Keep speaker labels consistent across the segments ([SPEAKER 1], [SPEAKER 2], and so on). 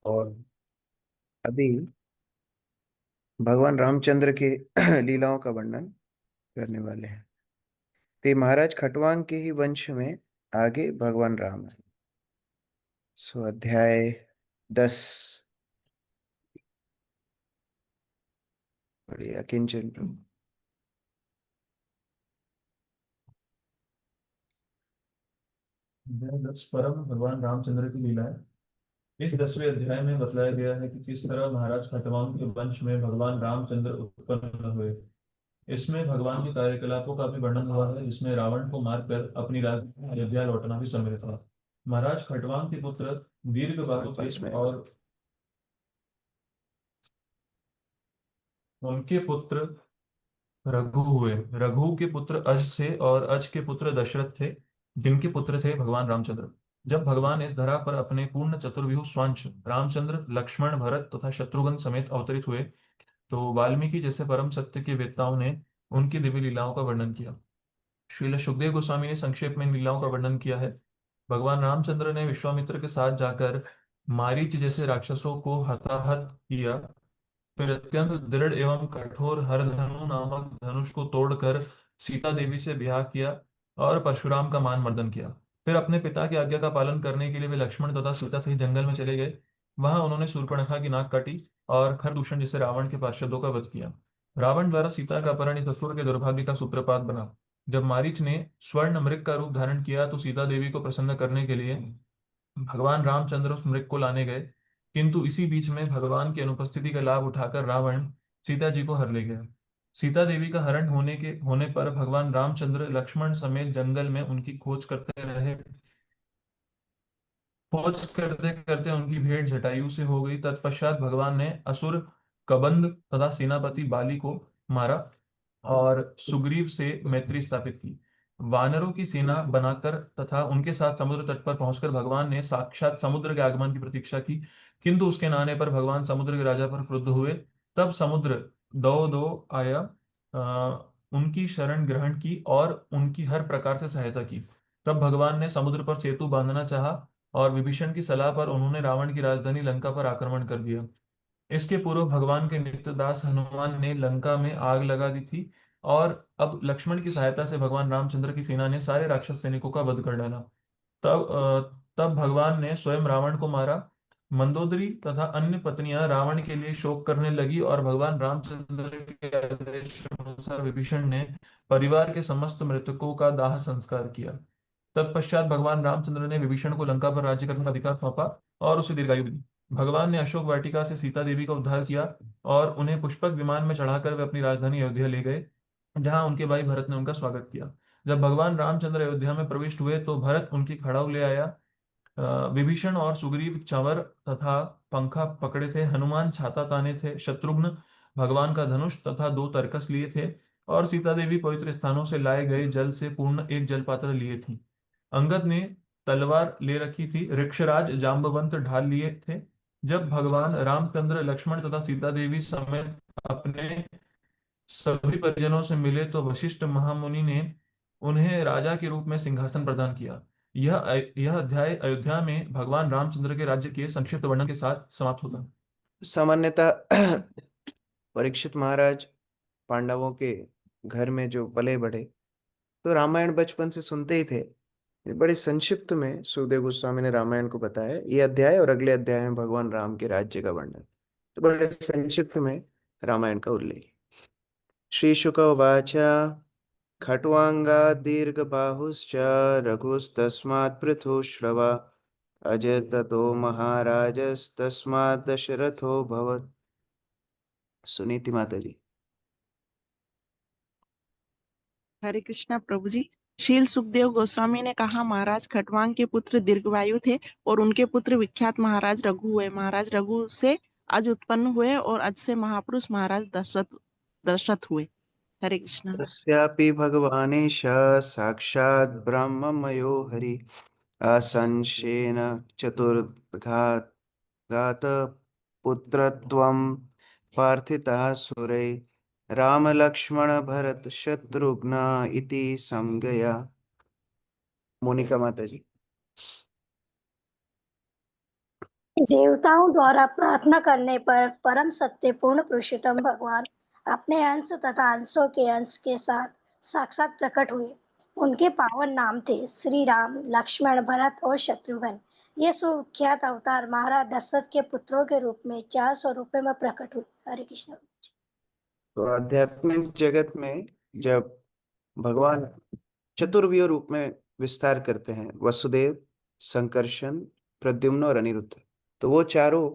[SPEAKER 1] और अभी भगवान रामचंद्र के लीलाओं का वर्णन करने वाले हैं। ते महाराज खटवांग के ही वंश में आगे भगवान राम है। अध्याय 10। बढ़िया किंचन प्रभु।
[SPEAKER 2] अध्याय 10 परम भगवान रामचंद्र की लीला है। इस 10वें अध्याय में बतलाया गया है कि किस तरह महाराज खटवांग के वंश में भगवान रामचंद्र उत्पन्न हुए। इसमें भगवान के कार्यकलापों का भी वर्णन हुआ है, जिसमें रावण को मारकर अपनी राजधानी अयोध्या लौटना भी सम्मिलित था। महाराज खटवांग के पुत्र दीर्घबाहु थे
[SPEAKER 1] पास में
[SPEAKER 2] और उनके पुत्र रघु हुए। रघु के पुत्र अज थे और अज के पुत्र दशरथ थे, जिनके पुत्र थे भगवान रामचंद्र। जब भगवान इस धरा पर अपने पूर्ण चतुर्व्यूह स्वांश रामचंद्र, लक्ष्मण, भरत तथा शत्रुघ्न समेत अवतरित हुए, तो वाल्मीकि जैसे परम सत्य के वेत्ताओं ने उनकी दिव्य लीलाओं का वर्णन किया। श्रील सुखदेव गोस्वामी ने संक्षेप में इन लीलाओं का वर्णन किया है। भगवान रामचंद्र ने विश्वामित्र के साथ जाकर मारीच जैसे राक्षसों को हताहत किया। फिर अत्यंत दृढ़ एवं कठोर हरधनु नामक धनुष को तोड़कर सीता देवी से ब्याह किया और परशुराम का मान मर्दन किया। फिर अपने पिता की आज्ञा का पालन करने के लिए वे लक्ष्मण तथा सीता सहित जंगल में चले गए। वहां उन्होंने शूर्पणखा की नाक काटी और खरदूषण जैसे रावण के पार्षदों का वध किया। रावण द्वारा सीता का अपहरण इस असुर के दुर्भाग्य का सूत्रपात बना। जब मारीच ने स्वर्ण मृग का रूप धारण किया तो सीता देवी को प्रसन्न करने के लिए भगवान रामचंद्र उस मृग को लाने गए, किंतु इसी बीच में भगवान की अनुपस्थिति का लाभ उठाकर रावण सीता जी को हर ले गया। सीता देवी का हरण होने पर भगवान रामचंद्र लक्ष्मण समेत जंगल में उनकी खोज करते रहे। खोज करते करते उनकी भेंट जटायु से हो गई। तत्पश्चात भगवान ने असुर कबंध तथा सेनापति बाली को मारा और सुग्रीव से मैत्री स्थापित की। वानरों की सेना बनाकर तथा उनके साथ समुद्र तट पर पहुंचकर भगवान ने साक्षात समुद्र के आगमन की प्रतीक्षा की, किंतु उसके न आने पर भगवान समुद्र के राजा पर क्रुद्ध हुए। तब समुद्र दो दो आया, उनकी शरण ग्रहण की और उनकी हर प्रकार से सहायता की। तब भगवान ने समुद्र पर सेतु बांधना चाहा और विभीषण की सलाह पर उन्होंने रावण की राजधानी लंका पर आक्रमण कर दिया। इसके पूर्व भगवान के नित्यदास हनुमान ने लंका में आग लगा दी थी और अब लक्ष्मण की सहायता से भगवान रामचंद्र की सेना ने सारे राक्षस सैनिकों का वध कर डाला। तब भगवान ने स्वयं रावण को मारा। मंदोदरी तथा अन्य पत्नियां रावण के लिए शोक करने लगी और भगवान रामचंद्र के आदेश अनुसार विभीषण ने परिवार के समस्त मृतकों का दाह संस्कार किया। तत्पश्चात भगवान रामचंद्र ने विभीषण को लंका पर राज्य करने का अधिकार सौंपा और उसे दीर्घायु दी। भगवान ने अशोक वाटिका से सीता देवी का उद्धार किया और उन्हें पुष्पक विमान में चढ़ाकर वे अपनी राजधानी अयोध्या ले गए, जहां उनके भाई भरत ने उनका स्वागत किया। जब भगवान रामचंद्र अयोध्या में प्रविष्ट हुए तो भरत उनकी खड़ाऊ ले आया। विभीषण और सुग्रीव चंवर तथा पंखा पकड़े थे, हनुमान छाता ताने थे, शत्रुघ्न भगवान का धनुष तथा दो तरकस लिए थे और सीता देवी पवित्र स्थानों से लाए गए जल से पूर्ण एक जल पात्र लिए थी। अंगद ने तलवार ले रखी थी, ऋक्षराज जाम्बवंत ढाल लिए थे। जब भगवान रामचंद्र लक्ष्मण तथा सीता देवी समेत अपने सभी परिजनों से मिले तो वशिष्ठ महामुनि ने उन्हें राजा के रूप में सिंहासन प्रदान किया। यह अध्याय अयोध्या में भगवान रामचंद्र के राज्य के संक्षिप्त वर्णन के साथ समाप्त होता है।
[SPEAKER 1] सामान्यतः परीक्षित महाराज पांडवों के घर में जो पले बढ़े, तो रामायण बचपन से सुनते ही थे। ये बड़े संक्षिप्त में सुखदेव गोस्वामी ने रामायण को बताया। ये अध्याय और अगले अध्याय में भगवान राम के राज्य का वर्णन, तो बड़े संक्षिप्त में रामायण का उल्लेख। श्री शुक उवाच खट्वांगा दीर्घबाहुश्च रघुस्तस्मात् पृथुश्रवा अजततो महाराजस्तस्मात् दशरथोऽभवत्। सुनीति माता जी।
[SPEAKER 3] हरे कृष्णा प्रभु जी। शील सुखदेव गोस्वामी ने कहा, महाराज खटवांग के पुत्र दीर्घवायु थे और उनके पुत्र विख्यात महाराज रघु हुए। महाराज रघु से अज उत्पन्न हुए और अज से महापुरुष महाराज दशरथ दशरथ हुए। हरे कृष्णा।
[SPEAKER 1] तस्यापि भगवानेश साक्षात् ब्रह्ममयो हरि असंशयेन चतुर्घात घात पुत्रत्वं प्रार्थितः सुरै राम लक्ष्मण भरत शत्रुघ्न इति समगया। मोनिका माता जी।
[SPEAKER 4] देवताओं द्वारा प्रार्थना करने पर परम सत्य पूर्ण पुरुषोत्तम भगवान अपने अंश तथा अंशों के अंश के साथ साक्षात प्रकट हुए। उनके पावन नाम थे श्री राम, लक्ष्मण, भरत और शत्रुघ्न। ये सुख्यात अवतार महाराज दशरथ के पुत्रों के रूप में 4 स्वरूपों में प्रकट हुए। हरे कृष्ण।
[SPEAKER 1] तो आध्यात्मिक जगत में जब भगवान चतुर्व्यूह रूप में विस्तार करते हैं, वसुदेव, संकर्षण, प्रद्युम्न और अनिरुद्ध, तो वो चारों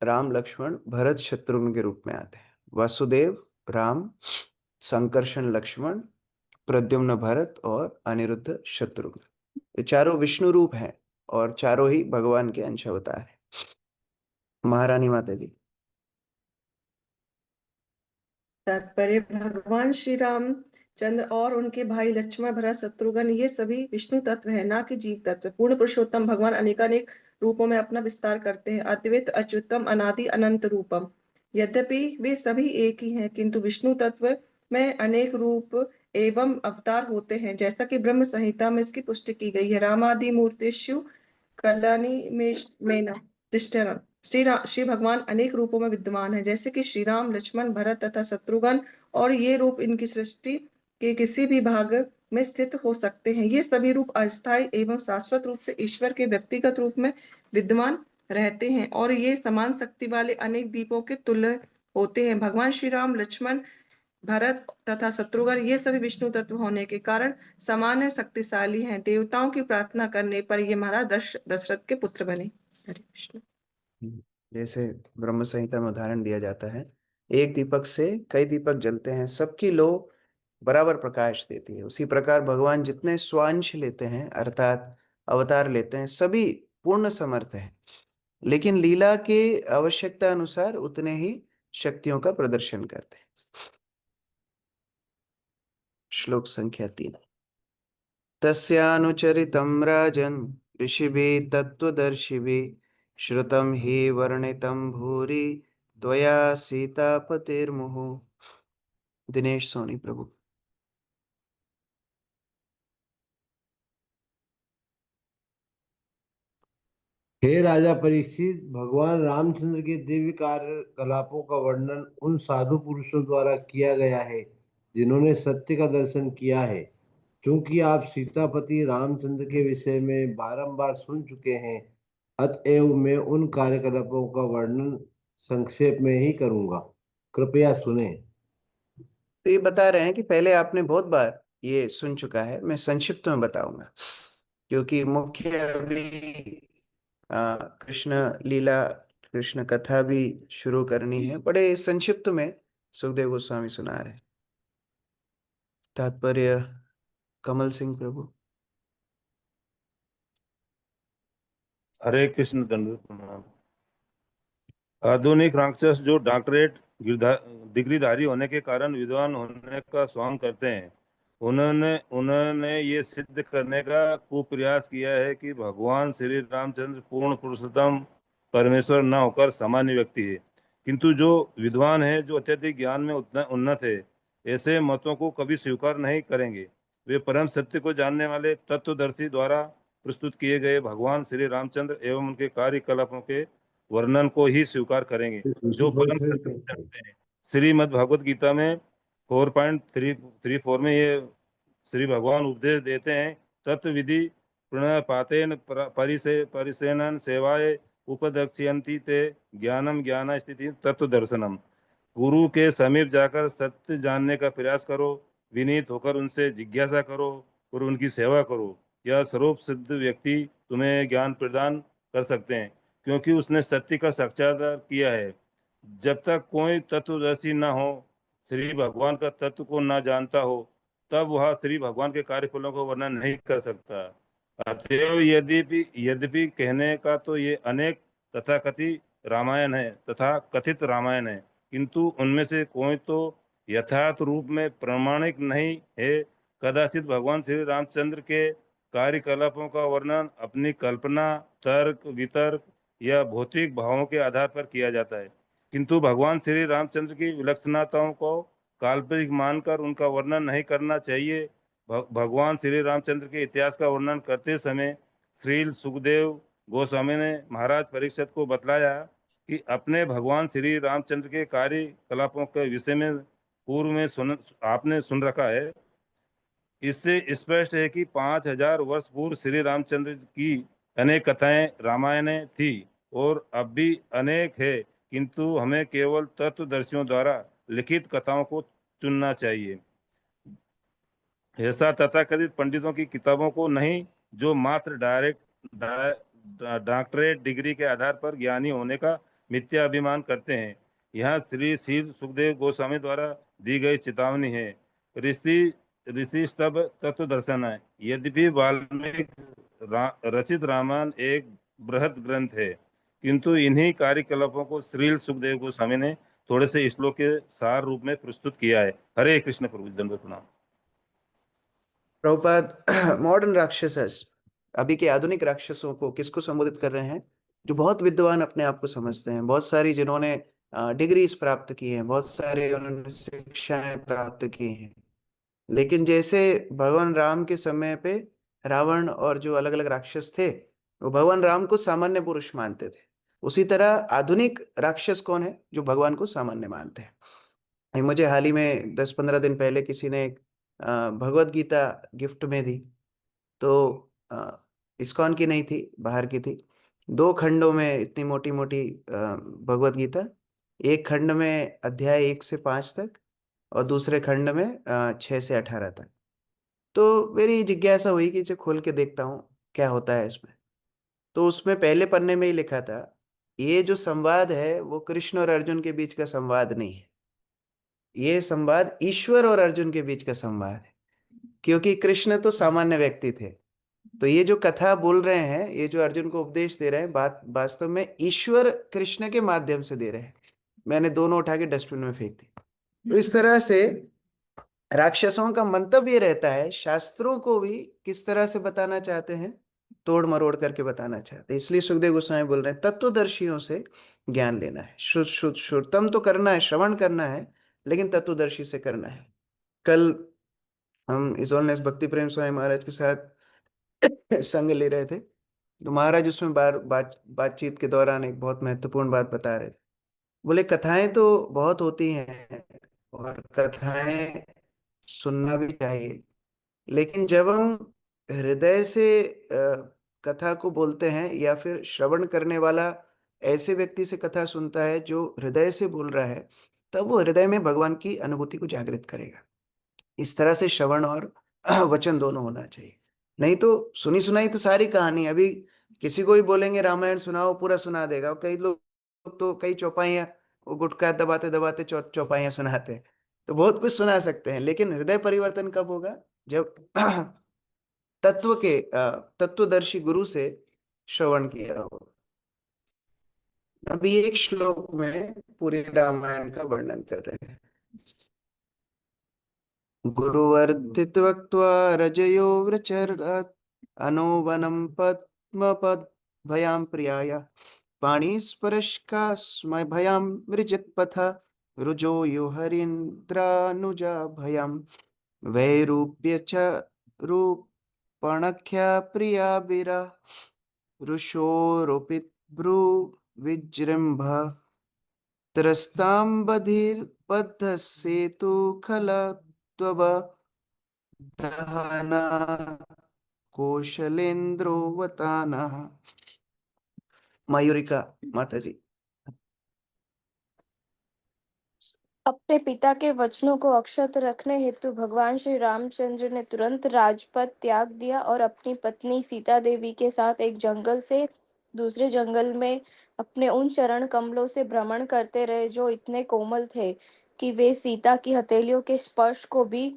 [SPEAKER 1] राम, लक्ष्मण, भरत, शत्रुघ्न के रूप में आते हैं। वासुदेव, राम, संकर्षण, लक्ष्मण, प्रद्युम्न, भरत और अनिरुद्ध, शत्रुघ्न, ये चारों विष्णु रूप हैं और चारों ही भगवान के अंश अवतार हैं। महारानी माता जी।
[SPEAKER 5] तात्पर्य, भगवान श्री राम चंद्र और उनके भाई लक्ष्मण, भरत, शत्रुघ्न ये सभी विष्णु तत्व है, ना कि जीव तत्व। पूर्ण पुरुषोत्तम भगवान अनेकानेक रूपों में अपना विस्तार करते हैं। अद्वैत, अच्युतम, अनादि, अनंत रूपम। यद्यपि वे सभी एक ही हैं, किंतु विष्णु तत्व में अनेक रूप एवं अवतार होते हैं, जैसा कि ब्रह्म संहिता में इसकी पुष्टि की गई है। रामादि मूर्तिषु कल्याणी में तिष्ठन्। श्री भगवान अनेक रूपों में विद्यमान है, जैसे कि श्री राम, लक्ष्मण, भरत तथा शत्रुघ्न, और ये रूप इनकी सृष्टि के किसी भी भाग में स्थित हो सकते हैं। ये सभी रूप अस्थायी एवं शाश्वत रूप से ईश्वर के व्यक्तिगत रूप में विद्यमान रहते हैं, और ये समान शक्ति वाले अनेक दीपों के तुल्य होते हैं। भगवान श्री राम, लक्ष्मण, भरत तथा शत्रुघ्न ये सभी विष्णु तत्व होने के कारण समान शक्तिशाली हैं। देवताओं की प्रार्थना करने पर ये महाराज दशरथ के पुत्र बने। हरे कृष्ण।
[SPEAKER 1] जैसे ब्रह्म संहिता में उदाहरण दिया जाता है, एक दीपक से कई दीपक जलते हैं, सबकी लो बराबर प्रकाश देती है। उसी प्रकार भगवान जितने स्वांश लेते हैं अर्थात अवतार लेते हैं, सभी पूर्ण समर्थ हैं, लेकिन लीला के आवश्यकता अनुसार उतने ही शक्तियों का प्रदर्शन करते हैं। श्लोक संख्या 3। तस्यानुचरितं राजन् ऋषिभिः तत्त्वदर्शिभिः श्रुतं हि वर्णितं भूरि त्वया सीतापतेर्मुहुः। दिनेश सोनी प्रभु।
[SPEAKER 6] हे राजा परीक्षित, भगवान रामचंद्र के दिव्य कार्यकलापों का वर्णन उन साधु पुरुषों द्वारा किया गया है जिन्होंने सत्य का दर्शन किया है। क्योंकि आप सीतापति रामचंद्र के विषय में बारंबार सुन चुके हैं, अतएव मैं उन कार्यकलापों का वर्णन संक्षेप में ही करूंगा। कृपया सुने।
[SPEAKER 1] तो ये बता रहे हैं कि पहले आपने बहुत बार ये सुन चुका है, मैं संक्षिप्त में बताऊंगा, क्योंकि मुख्य अभी कृष्ण लीला, कृष्ण कथा भी शुरू करनी है। बड़े संक्षिप्त में सुखदेव गोस्वामी सुना रहे हैं। तात्पर्य कमल सिंह प्रभु।
[SPEAKER 7] हरे कृष्ण, दंडवत प्रणाम। आधुनिक राक्षस जो डॉक्टरेट डिग्रीधारी होने के कारण विद्वान होने का स्वांग करते हैं, उन्होंने उन्होंने ये सिद्ध करने का कुप्रयास किया है कि भगवान श्री रामचंद्र पूर्ण पुरुषोत्तम परमेश्वर न होकर सामान्य व्यक्ति है। किंतु जो विद्वान है, जो अत्यधिक ज्ञान में उतना उन्नत है, ऐसे मतों को कभी स्वीकार नहीं करेंगे। वे परम सत्य को जानने वाले तत्वदर्शी द्वारा प्रस्तुत किए गए भगवान श्री रामचंद्र एवं उनके कार्यकलापों के वर्णन को ही स्वीकार करेंगे, जो परम सत्य को जानते हैं। श्रीमद् भगवत गीता में 4.34 में ये श्री भगवान उपदेश देते हैं, तत्व विधि प्रणपातेन परिसेनन सेवाए उपदक्ष्यन्ति ते ज्ञानम ज्ञान स्थिति तत्व दर्शनम। गुरु के समीप जाकर सत्य जानने का प्रयास करो, विनीत होकर उनसे जिज्ञासा करो और उनकी सेवा करो। यह स्वरूप सिद्ध व्यक्ति तुम्हें ज्ञान प्रदान कर सकते हैं, क्योंकि उसने सत्य का साक्षात्कार किया है। जब तक कोई तत्वदर्शी न हो, श्री भगवान का तत्व को न जानता हो, तब वह श्री भगवान के कार्यफलों को वर्णन नहीं कर सकता। अतएव यद्यपि यद्यपि कहने का तो ये अनेक तथाकथित रामायण है किंतु उनमें से कोई तो यथार्थ रूप में प्रमाणिक नहीं है। कदाचित भगवान श्री रामचंद्र के कार्यकलापों का वर्णन अपनी कल्पना, तर्क वितर्क या भौतिक भावों के आधार पर किया जाता है, किंतु भगवान श्री रामचंद्र की विलक्षणताओं को काल्पनिक मानकर उनका वर्णन नहीं करना चाहिए। भगवान श्री रामचंद्र के इतिहास का वर्णन करते समय श्री सुखदेव गोस्वामी ने महाराज परीक्षित को बतलाया कि अपने भगवान श्री रामचंद्र के कार्यकलापों के विषय में पूर्व में आपने सुन रखा है। इससे स्पष्ट है कि 5000 वर्ष पूर्व श्री रामचंद्र की अनेक कथाएं रामायण थी और अब भी अनेक है, किंतु हमें केवल तत्वदर्शियों द्वारा लिखित कथाओं को चुनना चाहिए, ऐसा तथाकथित पंडितों की किताबों को नहीं, जो मात्र डॉक्टरेट डिग्री के आधार पर ज्ञानी होने का मिथ्या अभिमान करते हैं। यहाँ श्री सुखदेव गोस्वामी द्वारा दी गई चेतावनी है। ऋषि स्तभ तत्व दर्शन है। यद्यपि वाल्मीकि रचित रामायण एक बृहद ग्रंथ है, किंतु इन्हीं कार्यकलापों को श्री सुखदेव गोस्वामी ने थोड़े से श्लोक के सार रूप में प्रस्तुत किया है। हरे कृष्ण प्रभु, दंडवत प्रणाम।
[SPEAKER 1] प्रभुपाद मॉडर्न राक्षस अभी के आधुनिक राक्षसों को किसको संबोधित कर रहे हैं? जो बहुत विद्वान अपने आप को समझते हैं, बहुत सारी जिन्होंने डिग्रीज प्राप्त की हैं, बहुत सारे उन्होंने शिक्षाएं प्राप्त की हैं, लेकिन जैसे भगवान राम के समय पे रावण और जो अलग अलग राक्षस थे वो भगवान राम को सामान्य पुरुष मानते थे, उसी तरह आधुनिक राक्षस कौन है? जो भगवान को सामान्य मानते हैं। मुझे हाल ही में 10-15 दिन पहले किसी ने भगवत गीता गिफ्ट में दी, तो इस्कॉन की नहीं थी, बाहर की थी। 2 खंडों में इतनी मोटी मोटी भगवत गीता, एक खंड में अध्याय 1 से 5 तक और दूसरे खंड में 6 से 18 तक। तो मेरी जिज्ञासा हुई कि जो खोल के देखता हूँ क्या होता है इसमें। तो उसमें पहले पन्ने में ही लिखा था, ये जो संवाद है वो कृष्ण और अर्जुन के बीच का संवाद नहीं है, ये संवाद ईश्वर और अर्जुन के बीच का संवाद है। क्योंकि कृष्ण तो सामान्य व्यक्ति थे, तो ये जो कथा बोल रहे हैं, ये जो अर्जुन को उपदेश दे रहे हैं, बात वास्तव में ईश्वर कृष्ण के माध्यम से दे रहे हैं। मैंने दोनों उठा के डस्टबिन में फेंक दी। तो इस तरह से राक्षसों का मंतव्य ये रहता है, शास्त्रों को भी किस तरह से बताना चाहते हैं, तोड़ मरोड़ करके बताना चाहते हैं। इसलिए सुखदेव गोस्वामी बोल रहे हैं तत्वदर्शियों से ज्ञान लेना है, शुद्ध शुद्ध श्रुतम तो करना है, श्रवण करना है, लेकिन तत्वदर्शी से करना है। कल हम इस ऑनलाइन भक्ति प्रेम स्वामी महाराज के साथ संग ले रहे थे, तो महाराज उसमें बातचीत के दौरान एक बहुत महत्वपूर्ण बात बता रहे थे। बोले कथाएं तो बहुत होती हैं और कथाएं सुनना भी चाहिए, लेकिन जब हम हृदय से कथा को बोलते हैं या फिर श्रवण करने वाला ऐसे व्यक्ति से कथा सुनता है जो हृदय से बोल रहा है, तब वो हृदय में भगवान की अनुभूति को जागृत करेगा। इस तरह से श्रवण और वचन दोनों होना चाहिए। नहीं तो सुनी सुनाई तो सारी कहानी, अभी किसी को ही बोलेंगे रामायण सुनाओ, पूरा सुना देगा। और कई लोग तो कई चौपाइयाँ, वो गुटखा दबाते दबाते चौपाइयाँ सुनाते हैं, तो बहुत कुछ सुना सकते हैं, लेकिन हृदय परिवर्तन कब होगा? जब तत्वदर्शी गुरु से श्रवण किया हो। अभी एक श्लोक में पूरे रामायण का वर्णन कर रहे हैं। गुरुवर्धित्वक्त्वा रजयो व्रचरत् अनोवनं पद्मपद भयां प्रियाय पाणिस्पर्शकास्मै भयां मृजत्पथ रुजो यो हरीन्द्रानुजा भयां वैरूप्य च रूपणख्या प्रिया विरा रुषोरोपित भ्रू विजृंभ त्रस्तांबधिर्बद्ध सेतु खलत्वब दहना कौशलेन्द्रो वताना। मयूरिका माता जी।
[SPEAKER 8] अपने पिता के वचनों को अक्षत रखने हेतु भगवान श्री रामचंद्र ने तुरंत राजपद त्याग दिया और अपनी पत्नी सीता देवी के साथ एक जंगल से दूसरे जंगल में अपने उन चरण कमलों से भ्रमण करते रहे जो इतने कोमल थे कि वे सीता की हथेलियों के स्पर्श को भी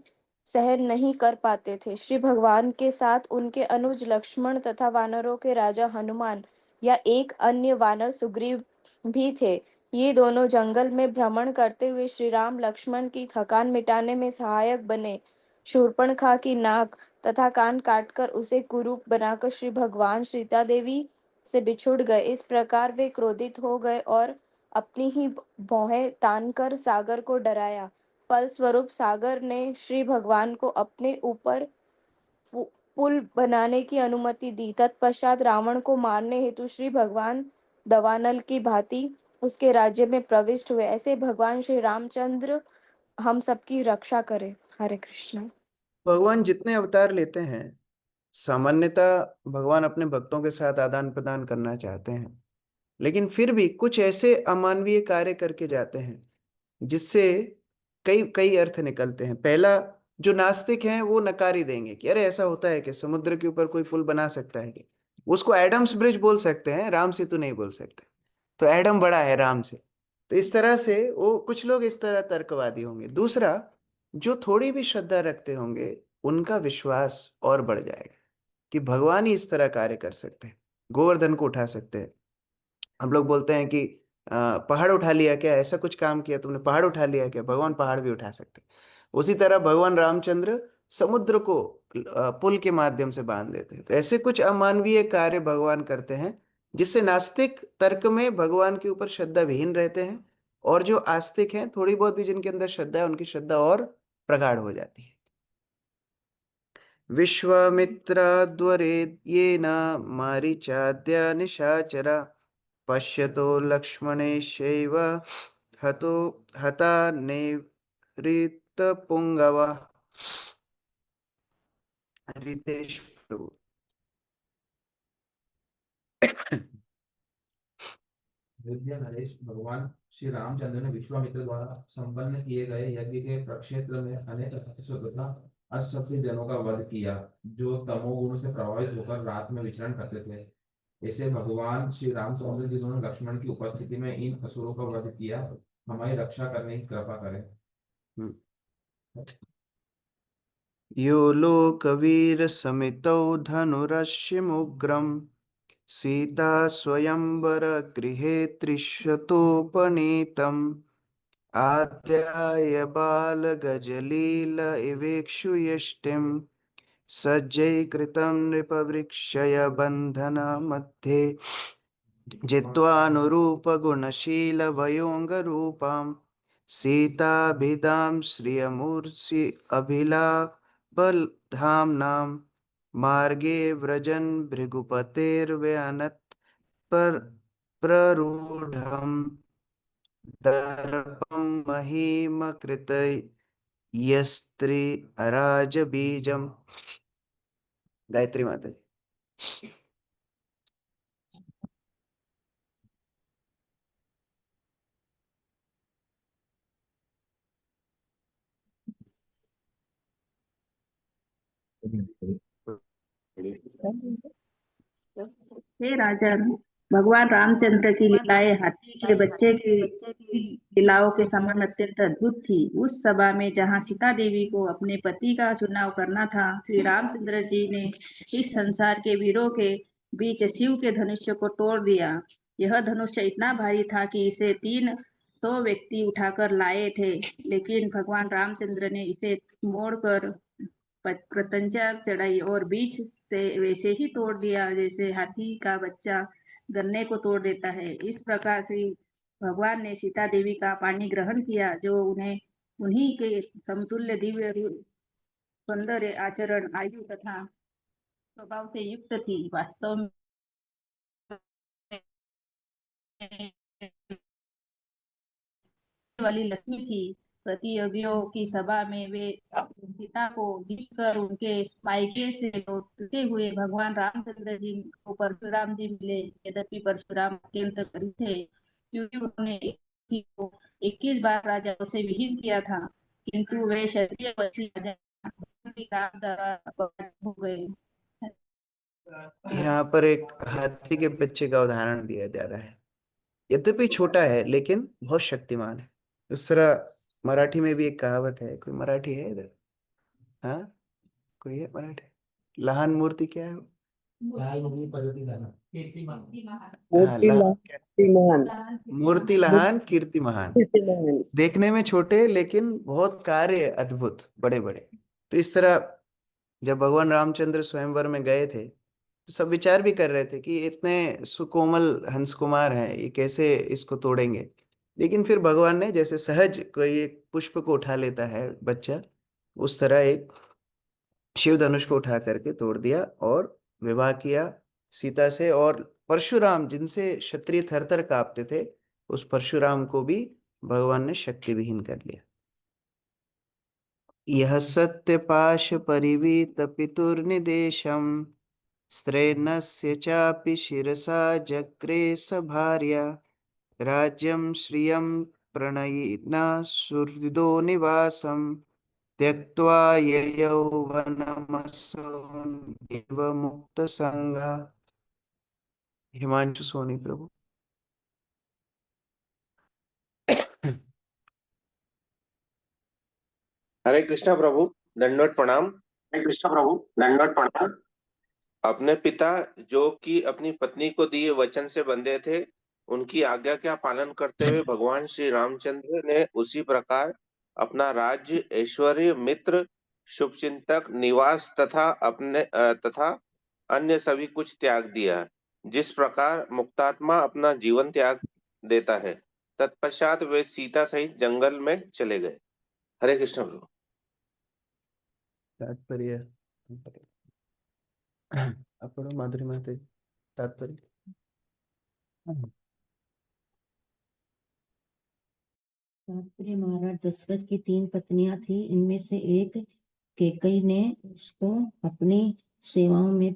[SPEAKER 8] सहन नहीं कर पाते थे। श्री भगवान के साथ उनके अनुज लक्ष्मण तथा वानरों के राजा हनुमान या एक अन्य वानर सुग्रीव भी थे। ये दोनों जंगल में भ्रमण करते हुए श्री राम लक्ष्मण की थकान मिटाने में सहायक बने। शूर्पणखा की नाक तथा कान काटकर उसे कुरूप बनाकर श्री भगवान सीता देवी से बिछुड़ गए। इस प्रकार वे क्रोधित हो गए और अपनी ही भौहें तानकर सागर को डराया। फलस्वरूप सागर ने श्री भगवान को अपने ऊपर पुल बनाने की अनुमति दी। तत्पश्चात रावण को मारने हेतु श्री भगवान दवानल की भांति उसके राज्य में प्रविष्ट हुए। ऐसे भगवान श्री रामचंद्र हम सबकी रक्षा करें। हरे कृष्ण।
[SPEAKER 1] भगवान जितने अवतार लेते हैं, सामान्यतः भगवान अपने भक्तों के साथ आदान प्रदान करना चाहते हैं, लेकिन फिर भी कुछ ऐसे अमानवीय कार्य करके जाते हैं जिससे कई कई अर्थ निकलते हैं। पहला, जो नास्तिक हैं वो नकार ही देंगे कि अरे ऐसा होता है कि समुद्र के ऊपर कोई पुल बना सकता है कि, उसको एडम्स ब्रिज बोल सकते हैं, राम सेतु नहीं बोल सकते। तो एडम बड़ा है राम से। तो इस तरह से वो कुछ लोग इस तरह तर्कवादी होंगे। दूसरा, जो थोड़ी भी श्रद्धा रखते होंगे उनका विश्वास और बढ़ जाएगा कि भगवान ही इस तरह कार्य कर सकते हैं, गोवर्धन को उठा सकते हैं। हम लोग बोलते हैं कि पहाड़ उठा लिया क्या, ऐसा कुछ काम किया तुमने, पहाड़ उठा लिया क्या, भगवान पहाड़ भी उठा सकते हैं। उसी तरह भगवान रामचंद्र समुद्र को पुल के माध्यम से बांध देते हैं। तो ऐसे कुछ अमानवीय कार्य भगवान करते हैं जिससे नास्तिक तर्क में भगवान के ऊपर श्रद्धा विहीन रहते हैं, और जो आस्तिक हैं, थोड़ी बहुत भी जिनके अंदर श्रद्धा है, उनकी श्रद्धा और प्रगाढ़ हो जाती है। विश्वामित्राद्वरे येन मारीचाद्या निशाचरा पश्यतो लक्ष्मणेशैव हतो हता निवृत्तपुङ्गवः। रितेश प्रभु।
[SPEAKER 2] अयोध्या नरेश, भगवान श्री रामचंद्र ने विश्वामित्र द्वारा संपन्न किए गए यज्ञ के प्रक्षेत्र में अनेक राक्षसों तथा असभ्य जनों का वध किया, जो तमोगुण से प्रभावित होकर रात में विचरण करते थे। ऐसे भगवान श्री रामचंद्र जिन्होंने लक्ष्मण की उपस्थिति में इन असुरों का वध किया, हमारी रक्षा करने की कृपा करें।
[SPEAKER 1] यो लोकवीरसमितौ धनुरश्यमुग्रं सीता स्वयंवरगृहे त्रिशतोपनीतम् आद्याय बालगजलील इवेक्षुयष्टिं सज्जैकृतं नृपवृक्षय बन्धनमध्ये जित्वानुरूपगुणशीलवयोऽङ्गरूपां सीताभिधां श्रियमूर्षि अभिलाभधाम्नां मार्गे व्रजन् भृगुपतेर्व्यनत् प्ररूढं दर्पं महीमकृत यस्त्री अराजबीजम। गायत्री माता जी।
[SPEAKER 9] हे राजन, भगवान रामचंद्र की लीलाएं हाथी के बच्चे की लीलाओं के समान अत्यंत अद्भुत थी। उस सभा में जहाँ सीता देवी को अपने पति का चुनाव करना था, श्री रामचंद्र जी ने इस संसार के वीरों के बीच शिव के धनुष्य को तोड़ दिया। यह धनुष्य इतना भारी था कि इसे 300 व्यक्ति उठाकर लाए थे, लेकिन भगवान रामचंद्र ने इसे मोड़कर प्रत्यंचा चढ़ाई और बीच से वैसे ही तोड़ दिया जैसे हाथी का बच्चा गन्ने को तोड़ देता है। इस प्रकार से भगवान ने सीता देवी का पानी ग्रहण किया, जो उन्हें उन्हीं के समतुल्य दिव्य सौंदर्य, आचरण, आयु तथा स्वभाव से युक्त थी। वास्तव में वाली लक्ष्मी थी। प्रतियोगियों की सभा में वे सीता को जीतकर उनके मायके से लौटते हुए भगवान रामचंद्र जी को परशुराम जी मिले। यद्यपि परशुराम अत्यंत करीब थे, क्योंकि उन्होंने 21 बार राजाओं से विहीन किया था, किंतु वे क्षत्रिय वंशी राजा हो गए।
[SPEAKER 1] यहाँ पर एक हाथी के बच्चे का उदाहरण दिया जा रहा है। यद्यपि छोटा है लेकिन बहुत शक्तिमान है। इस तरह मराठी में भी एक कहावत है, कोई मराठी है इधर? हाँ, कोई है मराठी? लहान मूर्ति क्या है? मूर्ति लहान कीर्ति महान। देखने में छोटे लेकिन बहुत कार्य अद्भुत, बड़े बड़े। तो इस तरह जब भगवान रामचंद्र स्वयंवर में गए थे तो सब विचार भी कर रहे थे कि इतने सुकोमल हंस कुमार हैं, ये कैसे इसको तोड़ेंगे। लेकिन फिर भगवान ने, जैसे सहज कोई एक पुष्प को उठा लेता है बच्चा, उस तरह एक शिव धनुष को उठा करके तोड़ दिया और विवाह किया सीता से। और परशुराम, जिनसे क्षत्रिय थर थर कांपते थे, उस परशुराम को भी भगवान ने शक्ति विहीन कर लिया। यह सत्य पाश परिवीत पितुर्निदेशम स्त्रैणस्य चापि शिरसा जग्रे स भार्या राज्यं श्रियं प्रणयिना सुहृदो निवासं त्यक्त्वा ययौ वनमसौ एव मुक्तसंगा। हिमांशु सोनी प्रभु।
[SPEAKER 10] हरे कृष्णा प्रभु, दंडवत प्रणाम।
[SPEAKER 11] हरे कृष्ण प्रभु, दंडवत प्रणाम।
[SPEAKER 10] अपने पिता जो कि अपनी पत्नी को दिए वचन से बंधे थे, उनकी आज्ञा का पालन करते हुए भगवान श्री रामचंद्र ने उसी प्रकार अपना राज्य, ऐश्वर्य, मित्र, शुभचिंतक, निवास तथा अन्य सभी कुछ त्याग दिया, जिस प्रकार मुक्तात्मा अपना जीवन त्याग देता है। तत्पश्चात वे सीता सहित जंगल में चले गए। हरे कृष्ण प्रभु।
[SPEAKER 1] तात्पर्य अपरो माधुरी माते तात्पर्य।
[SPEAKER 12] तात्पर्य, महाराज दशरथ की 3 पत्नियां थी। इनमें से एक कैकेयी ने उसको अपनी सेवाओं में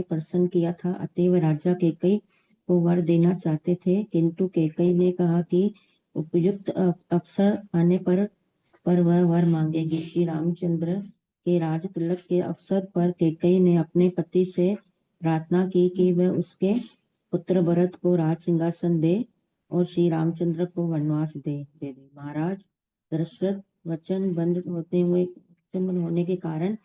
[SPEAKER 12] प्रसन्न किया था, अतएव राजा कैकेयी को वर देना चाहते थे, किंतु कैकेयी ने कहा कि उपयुक्त अवसर आने पर वह वर मांगेगी। श्री रामचंद्र के राज तिलक के अवसर पर कैकेयी ने अपने पति से प्रार्थना की कि वह उसके पुत्र भरत को राज सिंहासन दे और श्री रामचंद्र को वनवास दे दे। महाराज दशरथ वचनबद्ध होने के कारण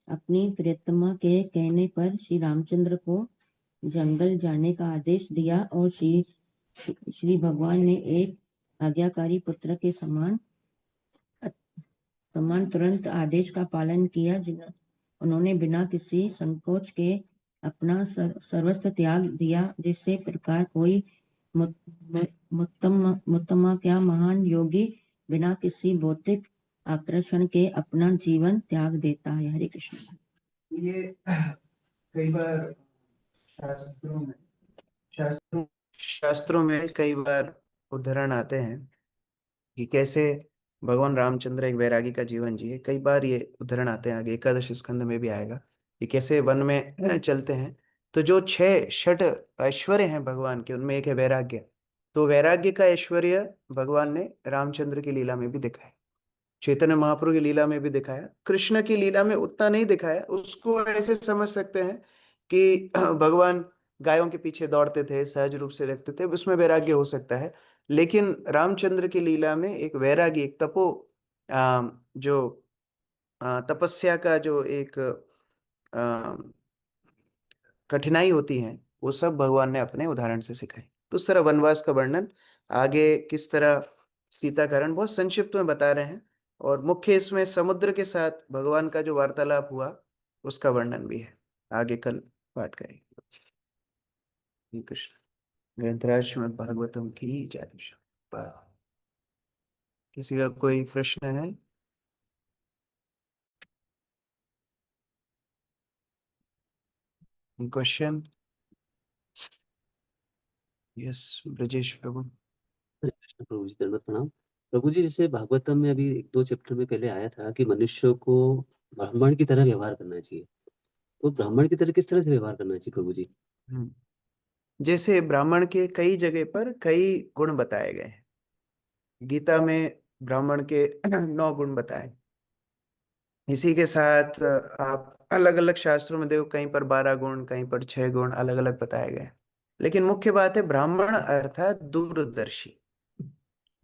[SPEAKER 12] अपनी प्रियतमा के कहने पर श्री रामचंद्र को जंगल जाने का आदेश दिया और श्री भगवान ने एक आज्ञाकारी पुत्र के समान तुरंत आदेश का पालन किया। उन्होंने बिना किसी संकोच के अपना सर्वस्व त्याग दिया, जिससे प्रकार कोई मुत्तमा क्या महान योगी बिना किसी भौतिक आकर्षण के अपना जीवन त्याग देता है। हरे कृष्ण।
[SPEAKER 1] ये कई बार शास्त्रों में कई बार उदाहरण आते हैं कि कैसे भगवान रामचंद्र एक वैरागी का जीवन जिए। कई बार ये उदाहरण आते हैं, आगे एकादश स्कंद में भी आएगा कि कैसे वन में चलते हैं। तो जो 6 षट ऐश्वर्य हैं भगवान के, उनमें एक है वैराग्य। तो वैराग्य का ऐश्वर्य भगवान ने रामचंद्र की लीला में भी दिखाया, चैतन्य महाप्रभु की लीला में भी दिखाया। कृष्ण की लीला में उतना नहीं दिखाया। उसको ऐसे समझ सकते हैं कि भगवान गायों के पीछे दौड़ते थे, सहज रूप से रखते थे, उसमें वैराग्य हो सकता है। लेकिन रामचंद्र की लीला में एक वैरागी, एक जो तपस्या का जो एक कठिनाई होती है, वो सब भगवान ने अपने उदाहरण से सिखाई। तो उस तरह वनवास का वर्णन आगे किस तरह सीताकरण बहुत संक्षिप्त में बता रहे हैं, और मुख्य इसमें समुद्र के साथ भगवान का जो वार्तालाप हुआ उसका वर्णन भी है। आगे कल पाठ करेंगे। कृष्ण ग्रंथराज श्रीमद् भागवतम की जय। किसी का कोई प्रश्न है? क्वेश्चन? यस ब्रजेश प्रभु।
[SPEAKER 13] कृष्ण प्रभु जी, दंडवत प्रणाम। प्रभु जी, जैसे भागवतम में अभी 1-2 चैप्टर में पहले आया था कि मनुष्य को ब्राह्मण की तरह व्यवहार करना चाहिए, तो ब्राह्मण की तरह किस तरह से व्यवहार करना चाहिए प्रभु जी?
[SPEAKER 1] जैसे ब्राह्मण के कई जगह पर कई गुण बताए गए हैं। गीता में ब्राह्मण के 9 गुण बताए। इसी के साथ आप अलग अलग शास्त्रों में देखो, कहीं पर 12 गुण, कहीं पर 6 गुण अलग अलग बताए गए। लेकिन मुख्य बात है ब्राह्मण अर्थात दूरदर्शी।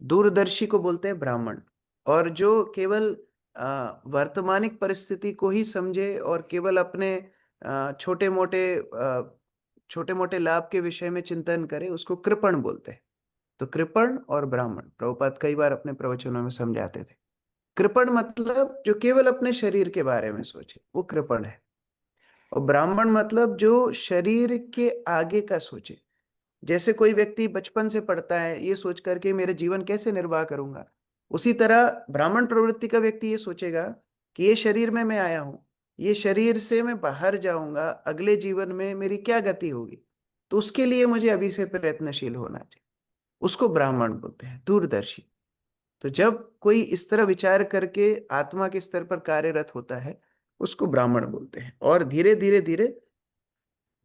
[SPEAKER 1] दूरदर्शी को बोलते हैं ब्राह्मण। और जो केवल वर्तमानिक परिस्थिति को ही समझे और केवल अपने छोटे मोटे लाभ के विषय में चिंतन करे, उसको कृपण बोलते हैं। तो कृपण और ब्राह्मण प्रभुपाद कई बार अपने प्रवचनों में समझाते थे। कृपण मतलब जो केवल अपने शरीर के बारे में सोचे, वो कृपण है। और ब्राह्मण मतलब जो शरीर के आगे का सोचे। जैसे कोई व्यक्ति बचपन से पढ़ता है ये सोच करके मेरे जीवन कैसे निर्वाह करूंगा, उसी तरह ब्राह्मण प्रवृत्ति का व्यक्ति ये सोचेगा कि ये शरीर में मैं आया हूं, ये शरीर से मैं बाहर जाऊंगा, अगले जीवन में मेरी क्या गति होगी, तो उसके लिए मुझे अभी से प्रयत्नशील होना चाहिए। उसको ब्राह्मण बोलते हैं, दूरदर्शी। तो जब कोई इस तरह विचार करके आत्मा के स्तर पर कार्यरत होता है, उसको ब्राह्मण बोलते हैं। और धीरे धीरे धीरे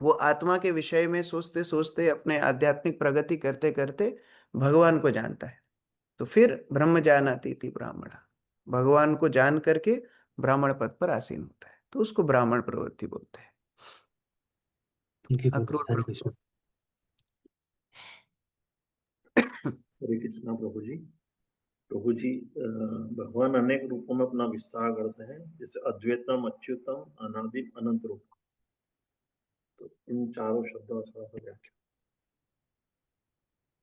[SPEAKER 1] वो आत्मा के विषय में सोचते सोचते अपने आध्यात्मिक प्रगति करते करते भगवान को जानता है। तो फिर ब्रह्म जानाति इति ब्राह्मणः, भगवान को जान करके ब्राह्मण पद पर आसीन होता है, तो उसको ब्राह्मण प्रवृत्ति बोलते हैं।
[SPEAKER 13] Thank you,
[SPEAKER 1] अक्रूर
[SPEAKER 13] हरे कृष्ण।
[SPEAKER 14] हरे कृष्णा प्रभु जी। प्रभु जी, भगवान अनेक रूपों में अपना विस्तार करते हैं, जैसे अद्वैतम, अच्युतम, अनादिम, अनंत रूप। तो इन चारों शब्दों का थोड़ा व्याख्या।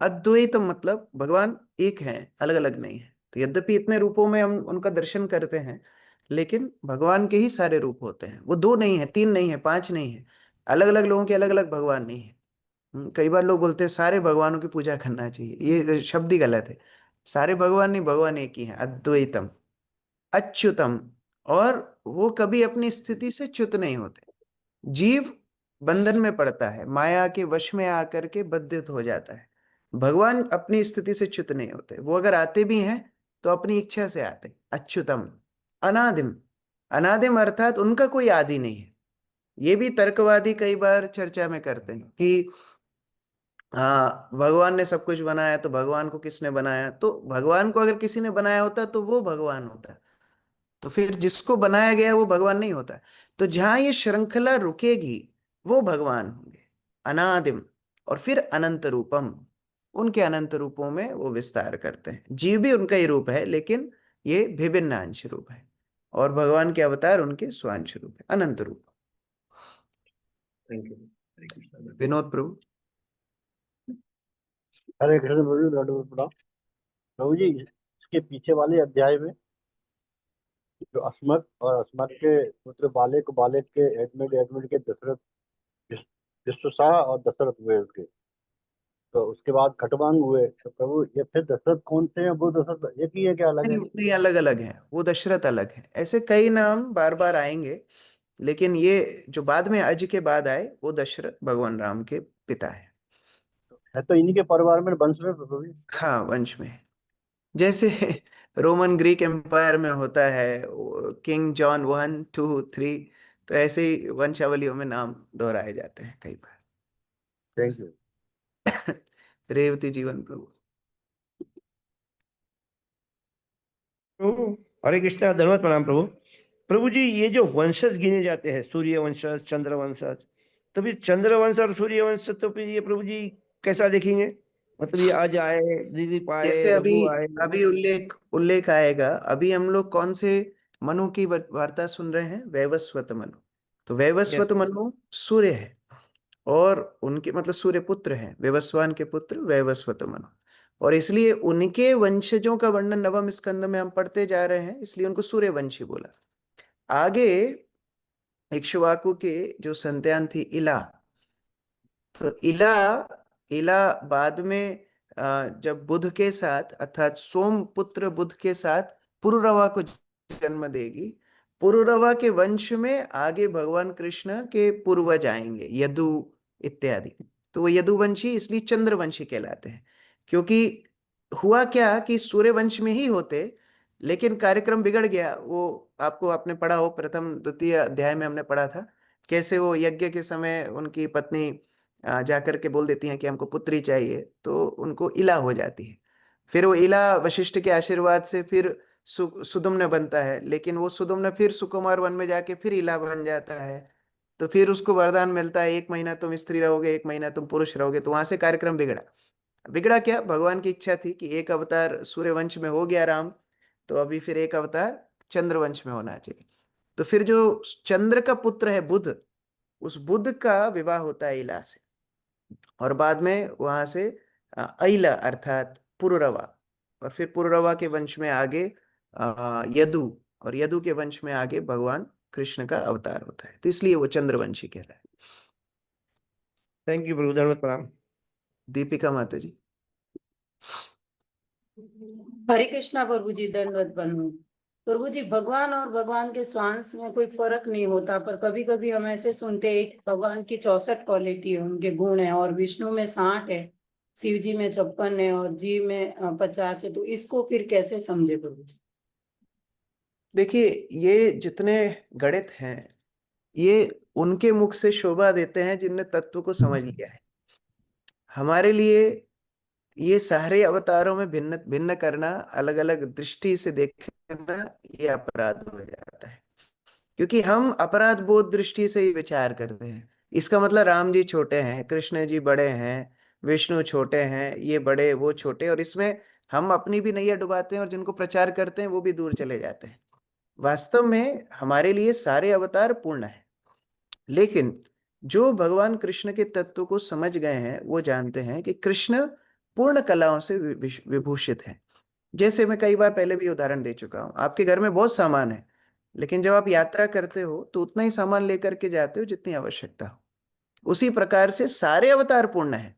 [SPEAKER 1] अद्वैत मतलब भगवान एक हैं, अलग अलग नहीं है। तो यद्यपि इतने रूपों में हम उनका दर्शन करते हैं, लेकिन भगवान के ही सारे रूप होते हैं। वो दो नहीं है, तीन नहीं है, पांच नहीं है, अलग अलग लोगों के अलग अलग भगवान नहीं है। कई बार लोग बोलते हैं सारे भगवानों की पूजा करना चाहिए, ये शब्द ही गलत है। सारे भगवान नहीं, भगवान एक ही है, अद्वैतम, अच्युतम। और वो कभी अपनी स्थिति से च्युत नहीं होते। जीव बंधन में पड़ता है, माया के वश में आकर के बद्धित हो जाता है। भगवान अपनी स्थिति से च्युत नहीं होते। वो अगर आते भी हैं तो अपनी इच्छा से आते। अच्युतम, अनादिम। अनादिम अर्थात उनका कोई आदि नहीं है। ये भी तर्कवादी कई बार चर्चा में करते हैं कि हाँ, भगवान ने सब कुछ बनाया, तो भगवान को किसने बनाया? तो भगवान को अगर किसी ने बनाया होता तो वो भगवान होता। तो फिर जिसको बनाया गया वो भगवान नहीं होता। तो जहां ये श्रृंखला रुकेगी वो भगवान होंगे, अनादिम। और फिर अनंत रूपम, उनके अनंत रूपों में वो विस्तार करते हैं। जीव भी उनका ही रूप है, लेकिन ये विभिन्न अंश रूप है। और भगवान के अवतार उनके स्वांश रूप है, अनंत रूप।
[SPEAKER 14] Thank you. हरे कृष्णा।
[SPEAKER 1] विनोद प्रभु।
[SPEAKER 15] हरे कृष्ण प्रभु जी, दंडवत प्रणाम। प्रभु जी, इसके पीछे वाले अध्याय में जो अस्मत् और अस्मत् के पुत्र बालेक, बालेक के एडमिट, एडमिट के दशरथ, विश्वशाह और दशरथ हुए उसके। तो उसके बाद खटवांग हुए। तो प्रभु ये फिर दशरथ कौन से हैं? वो दशरथ एक ही है क्या, अलग
[SPEAKER 1] नहीं,
[SPEAKER 15] है?
[SPEAKER 1] नहीं, अलग अलग है। वो दशरथ अलग है। ऐसे कई नाम बार बार आएंगे, लेकिन ये जो बाद में अज के बाद आए वो दशरथ भगवान राम के पिता है।
[SPEAKER 15] है तो इन्हीं के परिवार में, वंश में प्रभु जी।
[SPEAKER 1] हाँ, वंश में। जैसे रोमन ग्रीक एम्पायर में होता है किंग जॉन 1, 2, 3, तो ऐसे ही वंशावलियों में नाम दोहराए जाते हैं कई बार।
[SPEAKER 15] Thank you.
[SPEAKER 1] रेवती जीवन प्रभु।
[SPEAKER 16] प्रभु हरे कृष्णा, धन्यवाद प्रणाम प्रभु। प्रभु जी, ये जो वंशज गिने जाते हैं, सूर्य वंशज, चंद्र वंशज, तो फिर चंद्र वंश और सूर्य वंश, तो फिर ये प्रभु जी कैसा देखेंगे? मतलब ये आज आए, दिलीप आए,
[SPEAKER 1] जैसे अभी
[SPEAKER 16] रघु आए।
[SPEAKER 1] अभी उल्लेख उल्लेख आएगा। अभी हम लोग कौन से मनु की वार्ता सुन रहे हैं? वैवस्वत मनु। तो वैवस्वत
[SPEAKER 16] यस।
[SPEAKER 1] मनु सूर्य है, और उनके मतलब सूर्य पुत्र हैं, वैवस्वान के पुत्र वैवस्वत मनु। और इसलिए उनके वंशजों का वर्णन नवम स्कंद में हम पढ़ते जा रहे हैं, इसलिए उनको सूर्यवंशी बोला। आगे इक्ष्वाकु के जो संतान थी इला, तो इला इला बाद में जब बुध के साथ अर्थात सोम पुत्र बुध के साथ पुरुरवा को जन्म देगी। पुरुरवा के वंश में आगे भगवान कृष्ण के पूर्वज आएंगे, यदु इत्यादि। तो वो यदुवंशी इसलिए चंद्रवंशी कहलाते हैं। क्योंकि हुआ क्या कि सूर्यवंश में ही होते, लेकिन कार्यक्रम बिगड़ गया। वो आपको आपने पढ़ा हो, प्रथम द्वितीय अध्याय में हमने पढ़ा था कैसे वो यज्ञ के समय उनकी पत्नी जाकर के बोल देती हैं कि हमको पुत्री चाहिए, तो उनको इला हो जाती है। फिर वो इला वशिष्ठ के आशीर्वाद से फिर सुदुम्न बनता है, लेकिन वो सुदुम्न फिर सुकुमार वन में जाके फिर इला बन जाता है। तो फिर उसको वरदान मिलता है 1 महीना तुम स्त्री रहोगे, 1 महीना तुम पुरुष रहोगे। तो वहां से कार्यक्रम बिगड़ा। बिगड़ा क्या? भगवान की इच्छा थी कि एक अवतार सूर्यवंश में हो गया राम, तो अभी फिर एक अवतार चंद्रवंश में होना चाहिए। तो फिर जो चंद्र का पुत्र है बुध, उस बुध का विवाह होता है इला से। और बाद में वहां से अइला अर्थात पुरुरवा, और फिर पुरुरवा के वंश में आगे यदु, और यदु के वंश में आगे भगवान कृष्ण का अवतार होता है। तो इसलिए वो चंद्रवंशी कहलाता है।
[SPEAKER 16] थैंक यू प्रभु, धन्यवाद प्रणाम।
[SPEAKER 1] दीपिका माता जी।
[SPEAKER 9] हरे कृष्णा प्रभु जी, दंडवत प्रणाम।
[SPEAKER 17] प्रभु जी, भगवान और भगवान के स्वांश में कोई फर्क नहीं होता, पर कभी कभी हम ऐसे सुनते हैं कि भगवान की 64 क्वालिटी है, उनके गुण है, और विष्णु में 60 है, शिव जी में 56 है, और जीव में 50 है। तो इसको फिर कैसे समझे प्रभु जी?
[SPEAKER 1] देखिए, ये जितने गणित हैं ये उनके मुख से शोभा देते हैं जिनने तत्व को समझ लिया है। हमारे लिए ये सारे अवतारों में भिन्न भिन्न करना, अलग अलग दृष्टि से देखना, ये अपराध हो जाता है, क्योंकि हम अपराध बोध दृष्टि से ही विचार करते हैं। इसका मतलब राम जी छोटे हैं, कृष्ण जी बड़े हैं, विष्णु छोटे हैं, ये बड़े वो छोटे, और इसमें हम अपनी भी नैया डुबाते हैं और जिनको प्रचार करते हैं वो भी दूर चले जाते हैं। वास्तव में हमारे लिए सारे अवतार पूर्ण है, लेकिन जो भगवान कृष्ण के तत्व को समझ गए हैं वो जानते हैं कि कृष्ण पूर्ण कलाओं से विभूषित हैं। जैसे मैं कई बार पहले भी उदाहरण दे चुका हूं, आपके घर में बहुत सामान है, लेकिन जब आप यात्रा करते हो तो उतना ही सामान लेकर के जाते हो जितनी आवश्यकता हो। उसी प्रकार से सारे अवतार पूर्ण है,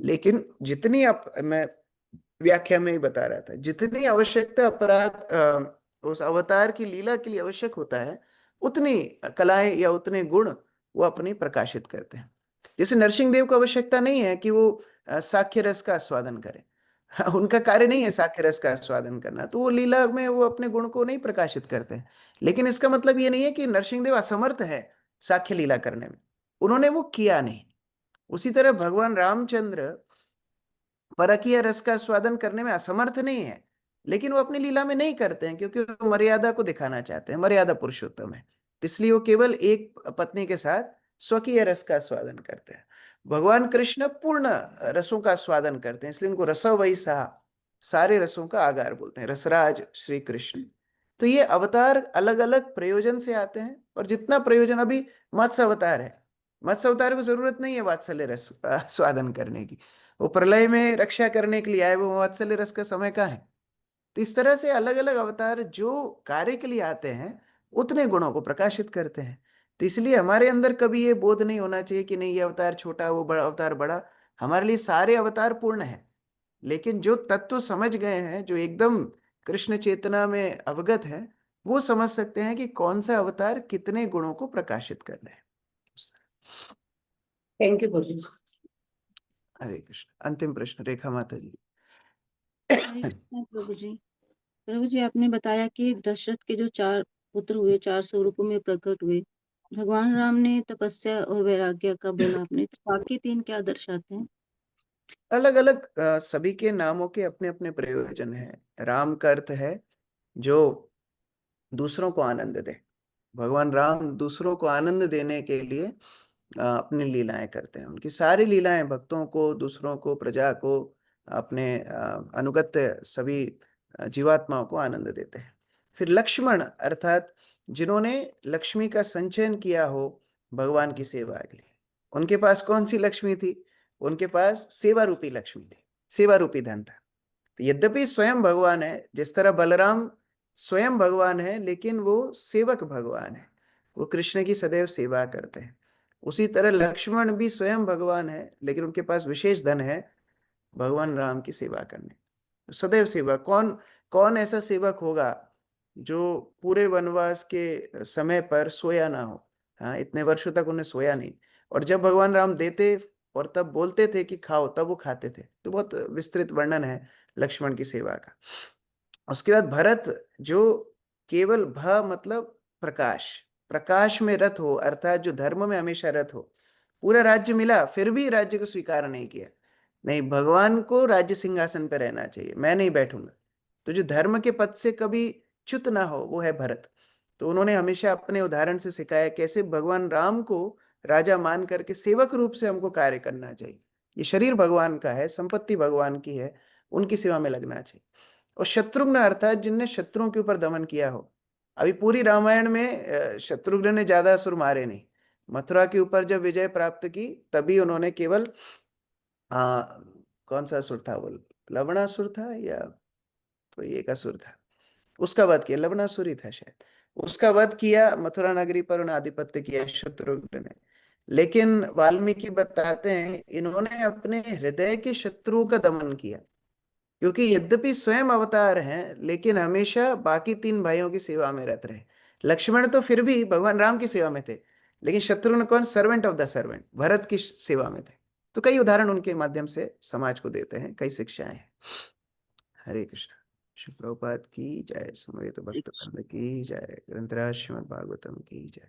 [SPEAKER 1] लेकिन जितनी मैं व्याख्या में ही बता रहा था, जितनी आवश्यकता उस अवतार की लीला के लिए आवश्यक होता है, उतनी कलाएं या उतने गुण वो अपनी प्रकाशित करते हैं। जैसे नरसिंह देव को आवश्यकता नहीं है कि वो साक्ष्य रस का आस्वादन करें, उनका कार्य नहीं है साक्ष्य रस का आस्वादन करना, तो वो लीला में वो अपने गुण को नहीं प्रकाशित करते हैं। लेकिन इसका मतलब ये नहीं है कि नरसिंह देव असमर्थ है साक्ष्य लीला करने में, उन्होंने वो किया नहीं। उसी तरह भगवान रामचंद्र परकीय रस का स्वादन करने में असमर्थ नहीं है, लेकिन वो अपनी लीला में नहीं करते हैं क्योंकि वो मर्यादा को दिखाना चाहते हैं, मर्यादा पुरुषोत्तम है, इसलिए वो केवल एक पत्नी के साथ स्वकीय रस का स्वादन करते हैं। भगवान कृष्ण पूर्ण रसों का स्वादन करते हैं, इसलिए उनको रस वही सा, सारे रसों का आगार बोलते हैं, रसराज श्री कृष्ण। तो ये अवतार अलग अलग प्रयोजन से आते हैं, और जितना प्रयोजन, अभी मत्स्य अवतार है, मत्स्य अवतार को जरूरत नहीं है वात्सल्य रस स्वादन करने की, वो प्रलय में रक्षा करने के लिए आए, वो वात्सल्य रस का समय का है। तो इस तरह से अलग अलग अवतार जो कार्य के लिए आते हैं उतने गुणों को प्रकाशित करते हैं। तो इसलिए हमारे अंदर कभी ये बोध नहीं होना चाहिए कि नहीं ये अवतार छोटा, वो बड़ा अवतार बड़ा। हमारे लिए सारे अवतार पूर्ण है, लेकिन जो तत्व समझ गए हैं, जो एकदम कृष्ण चेतना में अवगत है, वो समझ सकते हैं कि कौन सा अवतार कितने गुणों को प्रकाशित कर रहे हैं।
[SPEAKER 17] थैंक यू प्रभु जी।
[SPEAKER 1] हरे कृष्ण। अंतिम प्रश्न रेखा माता जी।
[SPEAKER 9] प्रभु जी, प्रभु जी आपने बताया कि दशरथ के जो 4 पुत्र हुए 4 स्वरूपों में प्रकट हुए, भगवान राम ने तपस्या और वैराग्य का बोला आपने, तो बाकी 3 क्या दर्शाते हैं?
[SPEAKER 1] अलग अलग सभी के नामों के अपने अपने प्रयोजन है। राम का अर्थ है जो दूसरों को आनंद दे। भगवान राम दूसरों को आनंद देने के लिए अपनी लीलाएं करते हैं। उनकी सारी लीलाएं भक्तों को, दूसरों को, प्रजा को, अपने अनुगत्य सभी जीवात्माओं को आनंद देते हैं। फिर लक्ष्मण अर्थात जिन्होंने लक्ष्मी का संचयन किया हो भगवान की सेवा के लिए। उनके पास कौन सी लक्ष्मी थी? उनके पास सेवा रूपी लक्ष्मी थी, सेवा रूपी धन था। तो यद्यपि स्वयं भगवान है, जिस तरह बलराम स्वयं भगवान है, लेकिन वो सेवक भगवान है, वो कृष्ण की सदैव सेवा करते हैं। उसी तरह लक्ष्मण भी स्वयं भगवान है, लेकिन उनके पास विशेष धन है भगवान राम की सेवा करने, सदैव सेवा। कौन कौन ऐसा सेवक होगा जो पूरे वनवास के समय पर सोया ना हो? हाँ, इतने वर्षों तक उन्हें सोया नहीं, और जब भगवान राम देते और तब बोलते थे कि खाओ, तब वो खाते थे। तो बहुत विस्तृत वर्णन है लक्ष्मण की सेवा का। उसके बाद भरत, जो केवल भ मतलब प्रकाश, प्रकाश में रत हो, अर्थात जो धर्म में हमेशा रत हो। पूरा राज्य मिला फिर भी राज्य को स्वीकार नहीं किया, नहीं, भगवान को राज्य सिंहासन पर रहना चाहिए, मैं नहीं बैठूंगा। तो जो धर्म के पद से कभी च्युत ना हो, वो है भरत। तो उन्होंने हमेशा अपने उदाहरण से सिखाया कैसे भगवान राम को राजा मान करके सेवक रूप से हमको कार्य करना चाहिए। ये शरीर भगवान का है, संपत्ति भगवान की है, उनकी सेवा में लगना चाहिए। और शत्रुघ्न अर्थात जिनने शत्रुओं के ऊपर दमन किया हो। अभी पूरी रामायण में शत्रुघ्न ने ज्यादा असुर मारे नहीं। मथुरा के ऊपर जब विजय प्राप्त की तभी उन्होंने केवल कौन सा असुर था, वो लवणासुर था या कोई एक असुर था, उसका वध किया। लवणासुर ही था शायद, उसका वध किया, मथुरा नगरी पर उन्हें आधिपत्य किया शत्रुघ्न ने। लेकिन वाल्मीकि बताते हैं इन्होंने अपने हृदय के शत्रुओं का दमन किया, क्योंकि यद्यपि स्वयं अवतार हैं लेकिन हमेशा बाकी 3 भाइयों की सेवा में रहते रहे। लक्ष्मण तो फिर भी भगवान राम की सेवा में थे, लेकिन शत्रुघ्न कौन? Servant of the servant, Bharat की सेवा में थे। तो कई उदाहरण उनके माध्यम से समाज को देते हैं, कई शिक्षाएं हैं। हरे कृष्ण। श्री प्रभुपाद की जय, समवेत भक्त वृंद की जय, ग्रंथराज श्रीमद् भागवतम की जय।